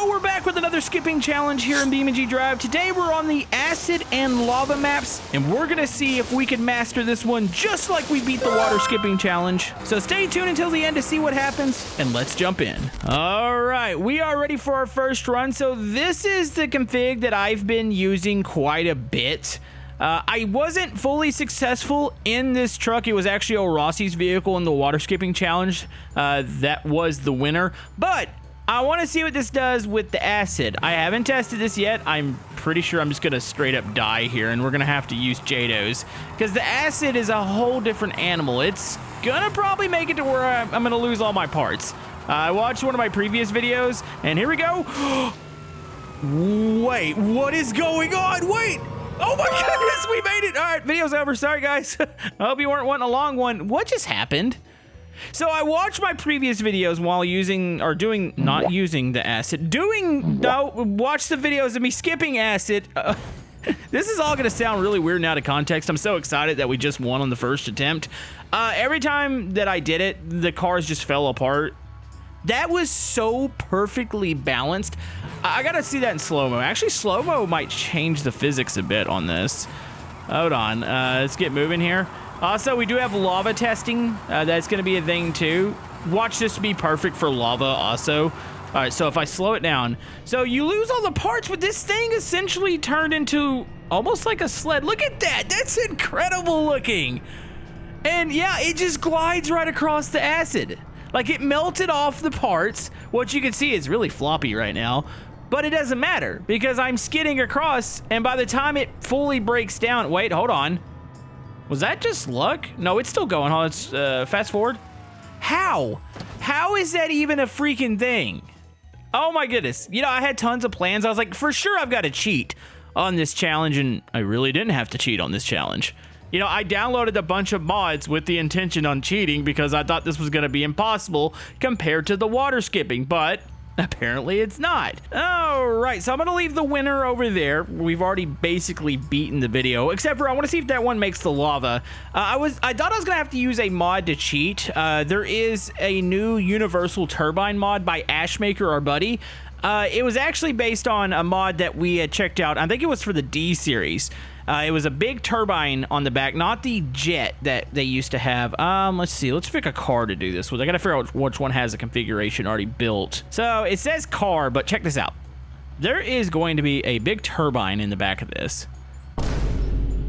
So we're back with another skipping challenge here in beamng.drive. Today we're on the acid and lava maps, and we're gonna see if we can master this one just like we beat the water skipping challenge. So stay tuned until the end to see what happens, and let's jump in. All right, we are ready for our first run. So this is the config that I've been using quite a bit. I wasn't fully successful in this truck. It was actually O'Rossi's vehicle in the water skipping challenge that was the winner, but I want to see what this does with the acid. I haven't tested this yet. I'm pretty sure I'm just going to straight up die here, and we're going to have to use JATOs because the acid is a whole different animal. It's going to probably make it to where I'm going to lose all my parts. I watched one of my previous videos, and here we go. Wait, what is going on? Wait. Oh my goodness, we made it. All right, video's over. Sorry, guys. I hope you weren't wanting a long one. What just happened? So I watched my previous videos while not using the acid. Watch the videos of me skipping acid. This is all gonna sound really weird and out of context. I'm so excited that we just won on the first attempt. Every time that I did it, the cars just fell apart. That was so perfectly balanced. I gotta see that in slow-mo. Actually, slow-mo might change the physics a bit on this. Hold on, let's get moving here. Also, we do have lava testing. That's going to be a thing, too. Watch this be perfect for lava, also. All right, so if I slow it down. So you lose all the parts, but this thing essentially turned into almost like a sled. Look at that. That's incredible looking. And, yeah, it just glides right across the acid. Like, it melted off the parts. What you can see is really floppy right now. But it doesn't matter, because I'm skidding across, and by the time it fully breaks down... Wait, hold on. Was that just luck? No, it's still going on. Let's fast forward. How? How is that even a freaking thing? Oh my goodness. You know, I had tons of plans. I was like, for sure I've got to cheat on this challenge, and I really didn't have to cheat on this challenge. You know, I downloaded a bunch of mods with the intention on cheating because I thought this was going to be impossible compared to the water skipping, but apparently it's not. All right, so I'm gonna leave the winner over there. We've already basically beaten the video, except for I want to see if that one makes the lava. I thought I was gonna have to use a mod to cheat. There is a new universal turbine mod by Ashmaker, our buddy. It was actually based on a mod that we had checked out. I think it was for the D series. It was a big turbine on the back, not the jet that they used to have. Let's see. Let's pick a car to do this with. I gotta figure out which one has a configuration already built. So it says car, but check this out. There is going to be a big turbine in the back of this.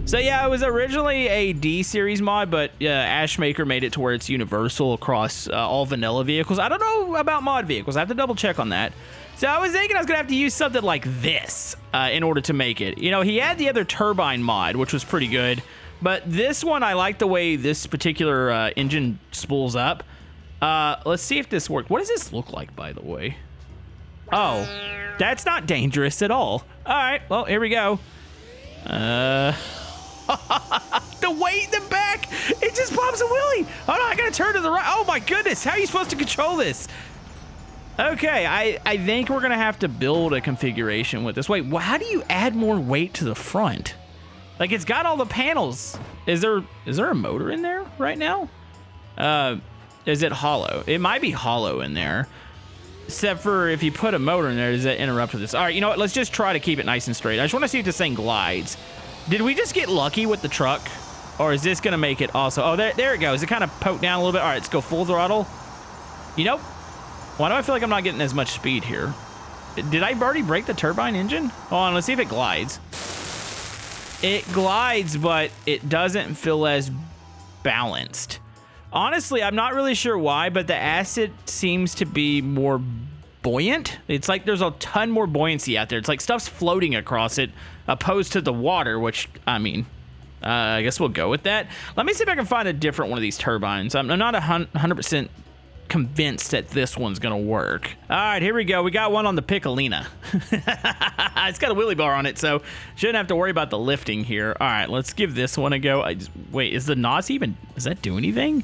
So yeah, it was originally a D series mod, but Ashmaker made it to where it's universal across all vanilla vehicles. I don't know about mod vehicles. I have to double check on that. So I was thinking I was gonna have to use something like this in order to make it. You know, he had the other turbine mod, which was pretty good, but this one, I like the way this particular engine spools up. Let's see if this works. What does this look like, by the way? Oh, that's not dangerous at all. All right, well, here we go. The weight in the back, it just pops a wheelie. Oh no, I gotta turn to the right. Oh my goodness, how are you supposed to control this? Okay, I think we're gonna have to build a configuration with this. Wait, well, how do you add more weight to the front? Like, it's got all the panels. Is there a motor in there right now? Is it hollow? It might be hollow in there. Except for if you put a motor in there, does that interrupt with this? All right, you know what? Let's just try to keep it nice and straight. I just want to see if this thing glides. Did we just get lucky with the truck? Or is this gonna make it also? Oh, there it goes. It kind of poked down a little bit. All right, let's go full throttle. You know, why do I feel like I'm not getting as much speed here? Did I already break the turbine engine? Hold on, let's see if it glides. It glides, but it doesn't feel as balanced. Honestly, I'm not really sure why, but the acid seems to be more buoyant. It's like there's a ton more buoyancy out there. It's like stuff's floating across it, opposed to the water, which, I mean, I guess we'll go with that. Let me see if I can find a different one of these turbines. I'm not 100% convinced that this one's gonna work. All right, here we go. We got one on the Piccolina. It's got a wheelie bar on it, so shouldn't have to worry about the lifting here. All right, let's give this one a go. Wait, is the NOS even, does that do anything?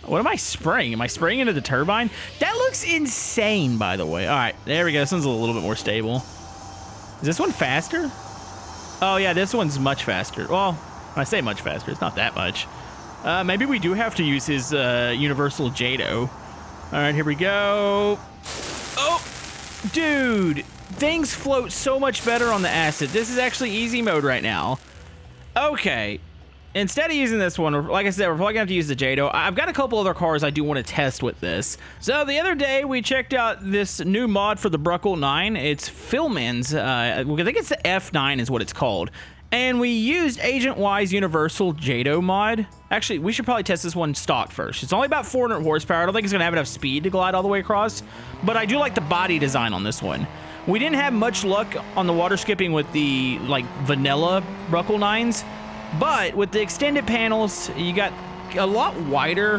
What am I spraying? Am I spraying into the turbine? That looks insane, by the way. All right, there we go. This one's a little bit more stable. Is this one faster? Oh yeah, this one's much faster. Well, when I say much faster, it's not that much. Maybe we do have to use his universal JATO. All right, here we go. Oh, Dude, things float so much better on the acid. This is actually easy mode right now. Okay. Instead of using this one, like I said, we're probably going to have to use the JATO. I've got a couple other cars I do want to test with this. So the other day, we checked out this new mod for the Bruckle 9. It's Filman's. I think it's the F9 is what it's called. And we used Agent Y's Universal JATO mod. Actually, we should probably test this one stock first. It's only about 400 horsepower. I don't think it's going to have enough speed to glide all the way across. But I do like the body design on this one. We didn't have much luck on the water skipping with the, like, vanilla Bruckle 9s. But with the extended panels, you got a lot wider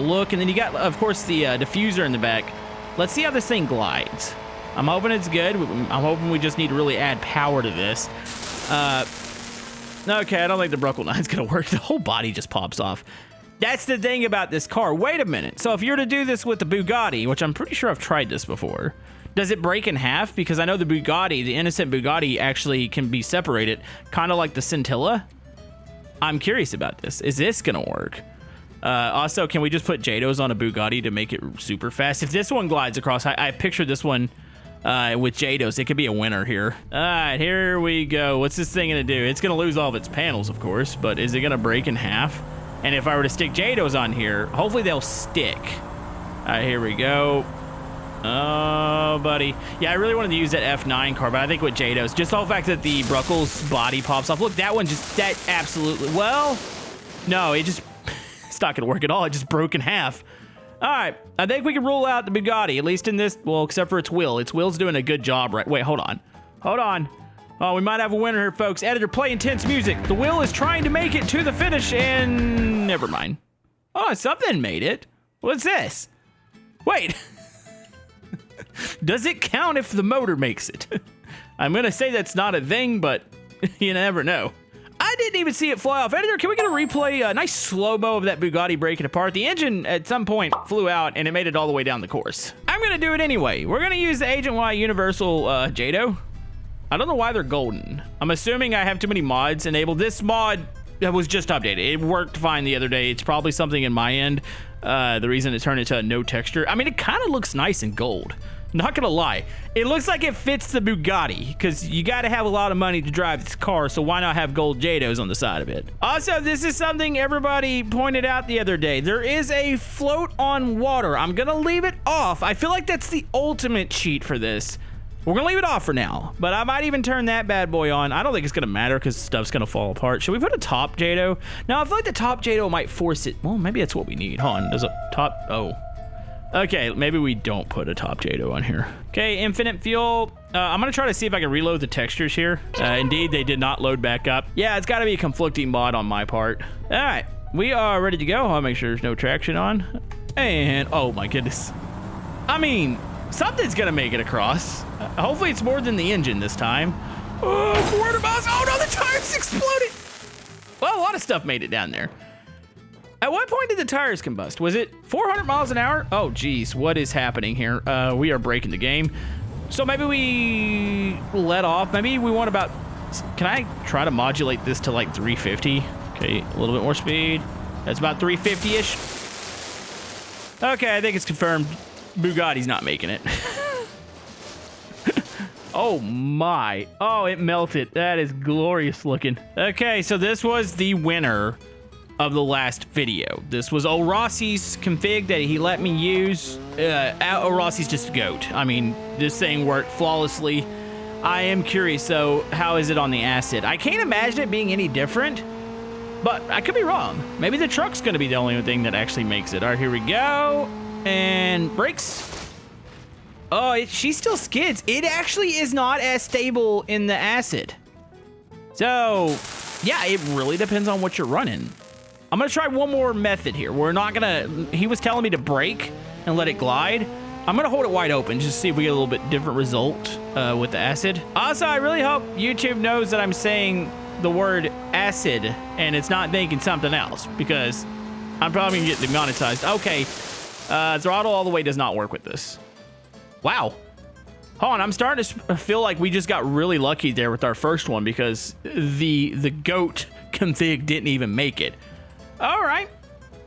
look, and then you got, of course, the diffuser in the back. Let's see how this thing glides. I'm hoping it's good. I'm hoping we just need to really add power to this. Okay, I don't think the Bruckle 9's gonna work. The whole body just pops off. That's the thing about this car. Wait a minute. So if you were to do this with the Bugatti, which I'm pretty sure I've tried this before, does it break in half? Because I know the Bugatti, the innocent Bugatti, actually can be separated, kind of like the Scintilla. I'm curious about this. Is this gonna work? Also, can we just put JATOs on a Bugatti to make it super fast? If this one glides across, I picture this one with JATOs. It could be a winner here. All right, here we go. What's this thing gonna do? It's gonna lose all of its panels, of course, but is it gonna break in half? And if I were to stick JATOs on here, hopefully they'll stick. All right, here we go. Oh, buddy. Yeah, I really wanted to use that F9 car, but I think with JATOs, just the whole fact that the Bruckle's body pops off. Look, that one just, that absolutely, well, no, it just, it's not going to work at all. It just broke in half. All right, I think we can rule out the Bugatti, at least in this, well, except for its wheel. Its wheel's doing a good job, right? Wait, hold on. Hold on. Oh, we might have a winner here, folks. Editor, play intense music. The wheel is trying to make it to the finish, and never mind. Oh, something made it. What's this? Wait. Does it count if the motor makes it? I'm going to say that's not a thing, but you never know. I didn't even see it fly off. Editor, can we get a replay? A nice slow-mo of that Bugatti breaking apart. The engine at some point flew out, and it made it all the way down the course. I'm going to do it anyway. We're going to use the Agent Y Universal JATO. I don't know why they're golden. I'm assuming I have too many mods enabled. This mod was just updated. It worked fine the other day. It's probably something in my end. The reason it turned into a no texture. I mean, it kind of looks nice in gold. Not gonna lie, it looks like it fits the Bugatti, because you gotta have a lot of money to drive this car, so why not have gold JATOs on the side of it? Also, this is something everybody pointed out the other day. There is a float on water. I'm gonna leave it off. I feel like that's the ultimate cheat for this. We're gonna leave it off for now, but I might even turn that bad boy on. I don't think it's gonna matter because stuff's gonna fall apart. Should we put a top JATO? Now, I feel like the top JATO might force it. Well, maybe that's what we need. Hold on, does a top, oh. Okay, maybe we don't put a top JATO on here. Okay, infinite fuel. I'm gonna try to see if I can reload the textures here. Indeed, they did not load back up. Yeah, it's gotta be a conflicting mod on my part. All right, we are ready to go. I'll make sure there's no traction on. And, oh my goodness. I mean, something's gonna make it across. Hopefully it's more than the engine this time. Oh, 400 miles. Oh no, the tires exploded. Well, a lot of stuff made it down there. At what point did the tires combust? Was it 400 miles an hour? Oh, geez, what is happening here? We are breaking the game. So maybe we let off. Maybe we want about, can I try to modulate this to like 350? Okay, a little bit more speed. That's about 350-ish. Okay, I think it's confirmed. Bugatti's not making it. Oh my. Oh, it melted. That is glorious looking. Okay, so this was the winner of the last video. This was O'Rossi's config that he let me use. O'Rossi's just a goat. I mean, this thing worked flawlessly. I am curious, though, how is it on the acid? I can't imagine it being any different, but I could be wrong. Maybe the truck's gonna be the only thing that actually makes it. All right, here we go. And brakes. Oh, she still skids. It actually is not as stable in the acid. So, yeah, it really depends on what you're running. I'm gonna try one more method here. We're not gonna, he was telling me to brake and let it glide. I'm gonna hold it wide open just to see if we get a little bit different result with the acid. Also, I really hope YouTube knows that I'm saying the word acid and it's not thinking something else, because I'm probably gonna get demonetized. Okay, throttle all the way does not work with this. Wow. Hold on, I'm starting to feel like we just got really lucky there with our first one, because the goat config didn't even make it. All right.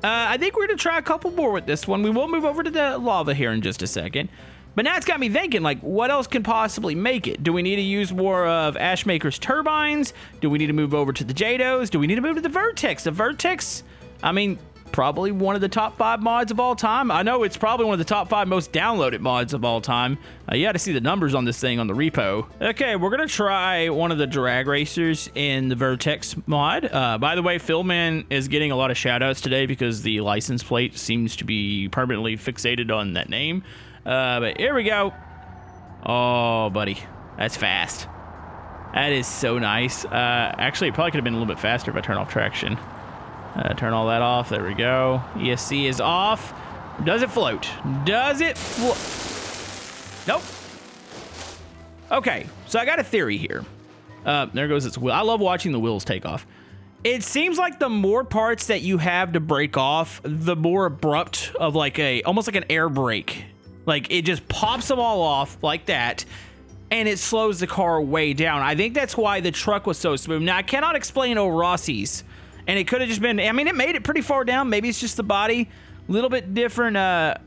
I think we're going to try a couple more with this one. We will move over to the lava here in just a second. But now it's got me thinking, like, what else can possibly make it? Do we need to use more of Ashmaker's turbines? Do we need to move over to the JATOs? Do we need to move to the Vertex? The Vertex, I mean, probably one of the top 5 mods of all time. I know it's probably one of the top 5 most downloaded mods of all time. You got to see the numbers on this thing on the repo. Okay, we're going to try one of the drag racers in the Vertex mod. By the way, Philman is getting a lot of shout-outs today because the license plate seems to be permanently fixated on that name. But here we go. Oh, buddy. That's fast. That is so nice. Actually, it probably could have been a little bit faster if I turn off traction. Turn all that off. There we go. ESC is off. Does it float? Does it Nope. Okay, so I got a theory here. There goes its wheel. I love watching the wheels take off. It seems like the more parts that you have to break off, the more abrupt of like almost like an air brake. Like it just pops them all off like that, and it slows the car way down. I think that's why the truck was so smooth. Now, I cannot explain Rossi's, and it could have just been, I mean, it made it pretty far down. Maybe it's just the body, a little bit different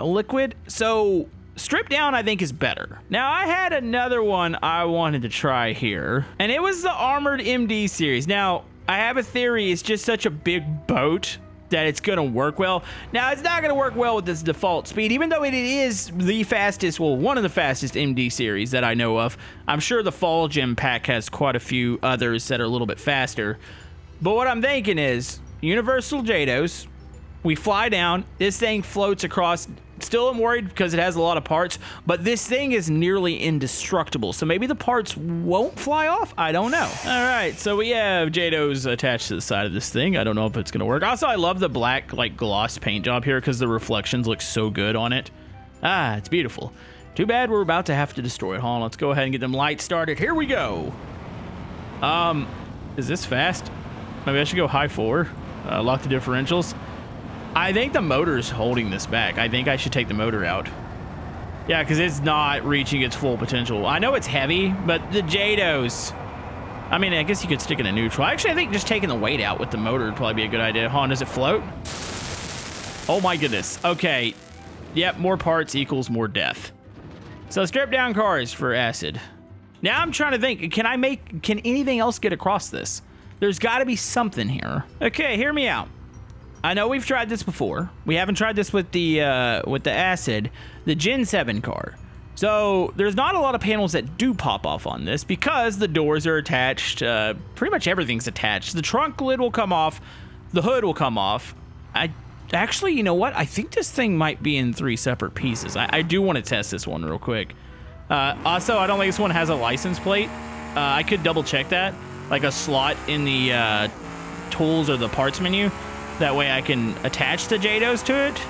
liquid. So stripped down, I think, is better. Now, I had another one I wanted to try here, and it was the Armored MD series. Now, I have a theory it's just such a big boat that it's gonna work well. Now, it's not gonna work well with this default speed, even though it is the fastest, well, one of the fastest MD series that I know of. I'm sure the Fall Gem pack has quite a few others that are a little bit faster. But what I'm thinking is, Universal JATOs, we fly down, this thing floats across. Still am worried because it has a lot of parts, but this thing is nearly indestructible. So maybe the parts won't fly off. I don't know. All right, so we have JATOs attached to the side of this thing. I don't know if it's gonna work. Also, I love the black like gloss paint job here because the reflections look so good on it. Ah, it's beautiful. Too bad we're about to have to destroy it. Hold on, let's go ahead and get them lights started. Here we go. Is this fast? Maybe I should go high 4. Lock the differentials. I think the motor's holding this back. I think I should take the motor out. Yeah, because it's not reaching its full potential. I know it's heavy, but the JATOs, I mean, I guess you could stick it in neutral. Actually, I think just taking the weight out with the motor would probably be a good idea. Hold on, does it float? Oh my goodness. Okay. Yep, more parts equals more death. So strip down cars for acid. Now I'm trying to think, can anything else get across this? There's got to be something here. Okay, hear me out. I know we've tried this before. We haven't tried this with the acid, the Gen 7 car. So there's not a lot of panels that do pop off on this because the doors are attached. Pretty much everything's attached. The trunk lid will come off. The hood will come off. Actually, you know what? I think this thing might be in 3 separate pieces. I do want to test this one real quick. Also, I don't think this one has a license plate. I could double check that. Like a slot in the tools or the parts menu. That way I can attach the JATOs to it.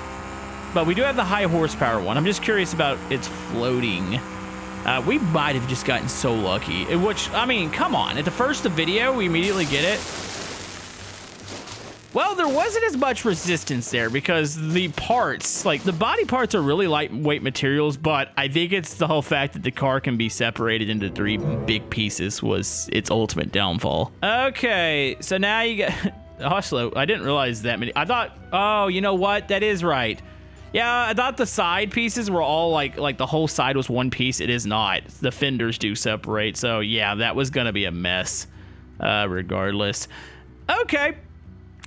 But we do have the high horsepower one. I'm just curious about its floating. We might have just gotten so lucky. Which, I mean, come on. At the first video, we immediately get it. Well, there wasn't as much resistance there because the parts, like the body parts are really lightweight materials, but I think it's the whole fact that the car can be separated into 3 big pieces was its ultimate downfall. Okay, so now you got... Oslo, I didn't realize that many. I thought, oh, you know what? That is right. Yeah, I thought the side pieces were all like the whole side was one piece. It is not. The fenders do separate. So yeah, that was going to be a mess regardless. Okay.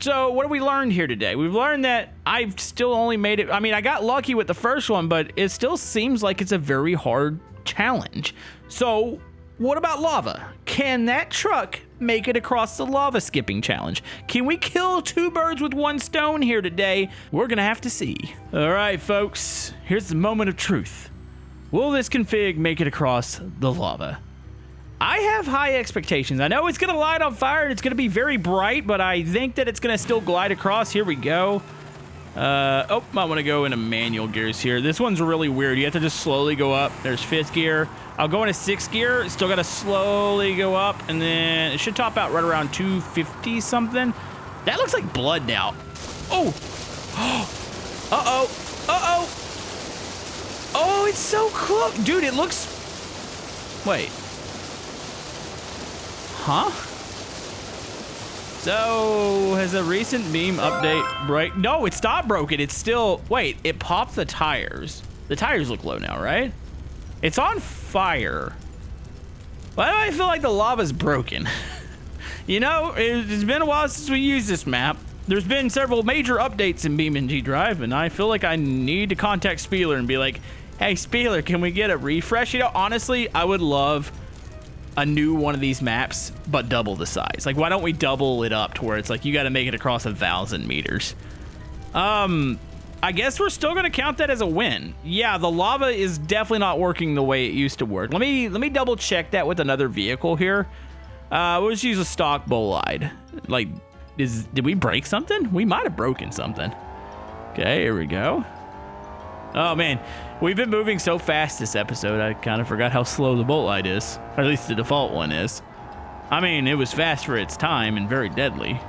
So what have we learned here today? We've learned that I've still only made it. I mean, I got lucky with the first one, but it still seems like it's a very hard challenge. So what about lava? Can that truck make it across the lava skipping challenge? Can we kill 2 birds with 1 stone here today? We're gonna have to see. All right, folks, here's the moment of truth. Will this config make it across the lava? I have high expectations. I know it's gonna light on fire and it's gonna be very bright, but I think that it's gonna still glide across. Here we go. Oh, I want to go into manual gears here. This one's really weird. You have to just slowly go up. There's 5th gear. I'll go into 6th gear. Still got to slowly go up, and then it should top out right around 250 something. That looks like blood now. Oh. Uh-oh. Uh-oh. Oh, it's so close. Dude, it looks... Wait. Huh? So, has a recent beam update break? No, it's not broken. It's still... Wait, it popped the tires. The tires look low now, right? It's on fire. Why do I feel like the lava's broken? You know, it's been a while since we used this map. There's been several major updates in beamng.drive, and I feel like I need to contact Spieler and be like, hey, Spieler, can we get a refresh? You know, honestly, I would love a new one of these maps, but double the size. Like, why don't we double it up to where it's like you got to make it across 1,000 meters? I guess we're still gonna count that as a win. Yeah, the lava is definitely not working the way it used to work. Let me double check that with another vehicle here. We'll just use a stock bolide. Like, did we break something? We might have broken something. Okay, here we go. Oh man, we've been moving so fast this episode, I kind of forgot how slow the bolide is. Or at least the default one is. I mean, it was fast for its time and very deadly.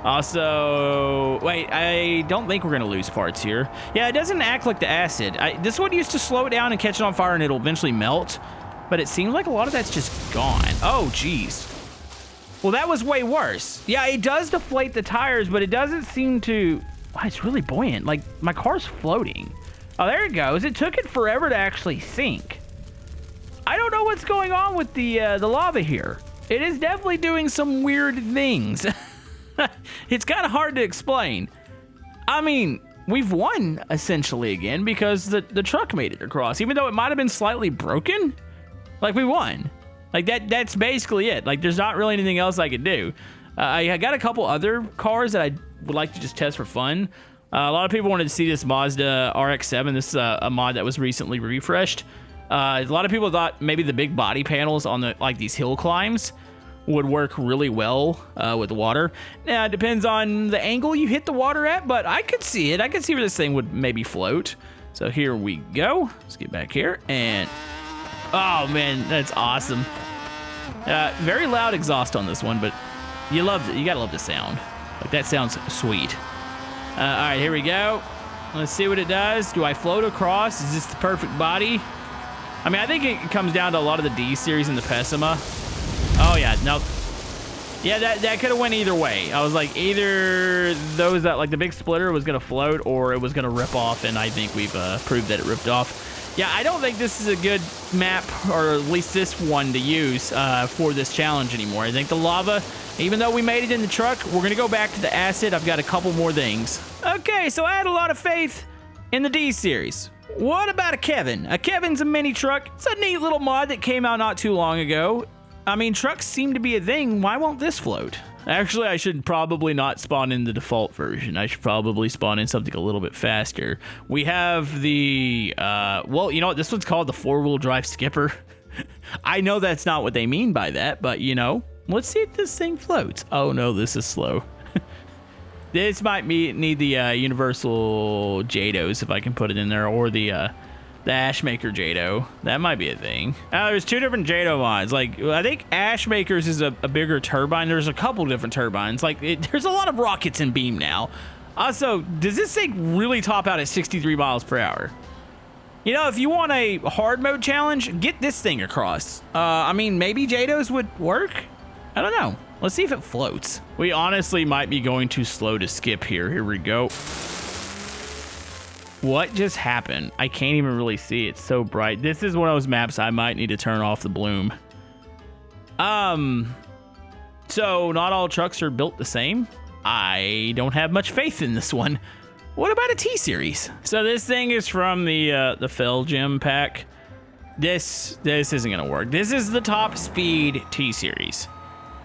Also, wait, I don't think we're going to lose parts here. Yeah, it doesn't act like the acid. This one used to slow it down and catch it on fire and it'll eventually melt, but it seems like a lot of that's just gone. Oh, geez. Well, that was way worse. Yeah, it does deflate the tires, but it doesn't seem to... Wow, it's really buoyant. Like, my car's floating. Oh, there it goes. It took it forever to actually sink. I don't know what's going on with the lava here. It is definitely doing some weird things. It's kind of hard to explain. I mean, we've won essentially again because the truck made it across, even though it might have been slightly broken. Like, we won. Like, that's basically it. Like, there's not really anything else I could do. I got a couple other cars that I would like to just test for fun. A lot of people wanted to see this Mazda RX-7. This is a mod that was recently refreshed. A lot of people thought maybe the big body panels on the these hill climbs would work really well with the water. Now, it depends on the angle you hit the water at, but I could see it. I could see where this thing would maybe float. So here we go. Let's get back here and... Oh, man, that's awesome. Very loud exhaust on this one, but you gotta love the sound. Like, that sounds sweet. All right, here we go. Let's see what it does. Do I float across? Is this the perfect body? I mean, I think it comes down to a lot of the D series and the Pessima. Oh yeah, nope. Yeah, that could have went either way. I was like, either those that, like, the big splitter was gonna float or it was gonna rip off, and I think we've proved that it ripped off. Yeah, I don't think this is a good map, or at least this one, to use for this challenge anymore. I think the lava, even though we made it in the truck, we're gonna go back to the acid. I've got a couple more things. Okay, so I had a lot of faith in the D series. What about a Kevin? A Kevin's a mini truck. It's a neat little mod that came out not too long ago. I mean, trucks seem to be a thing. Why won't this float? Actually, I should probably not spawn in the default version. I should probably spawn in something a little bit faster. We have the, well, you know what? This one's called the 4-wheel drive skipper. I know that's not what they mean by that, but, you know, let's see if this thing floats. Oh, no, this is slow. This might need the universal JATOs, if I can put it in there, or the Ashmaker JATO. That might be a thing. There's two different JATO mods. Like, I think Ashmaker's is a bigger turbine. There's a couple different turbines. Like, there's a lot of rockets in Beam now. Also, does this thing really top out at 63 miles per hour? You know, if you want a hard mode challenge, get this thing across. I mean, maybe JATOs would work? I don't know. Let's see if it floats. We honestly might be going too slow to skip here. Here we go. What just happened? I can't even really see. It's so bright. This is one of those maps I might need to turn off the bloom. So not all trucks are built the same. I don't have much faith in this one. What about a T-Series? So this thing is from the Fell Gem pack. This isn't gonna work. This is the top speed T-Series.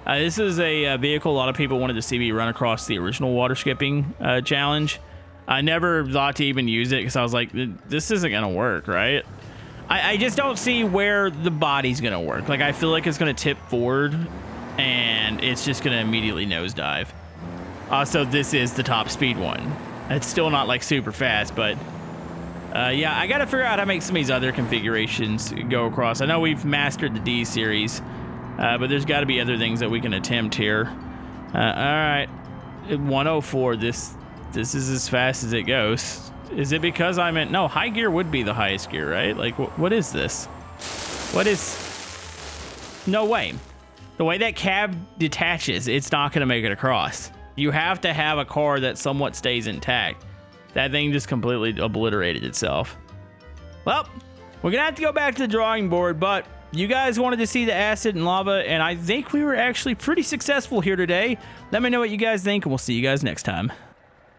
This is a vehicle a lot of people wanted to see me run across the original water skipping challenge. I never thought to even use it because I was like, this isn't gonna work, right? I just don't see where the body's gonna work. Like, I feel like it's gonna tip forward and it's just gonna immediately nosedive. Also, this is the top speed one. It's still not like super fast, but yeah, I gotta figure out how to make some of these other configurations go across. I know we've mastered the D series, but there's gotta be other things that we can attempt here. All right, 104, this is as fast as it goes. Is it because I'm in... No, high gear would be the highest gear, right? Like, what is this? What is... No way. The way that cab detaches, it's not going to make it across. You have to have a car that somewhat stays intact. That thing just completely obliterated itself. Well, We're gonna have to go back to the drawing board, but you guys wanted to see the acid and lava, and I think we were actually pretty successful here today. Let me know what you guys think, and we'll see you guys next time.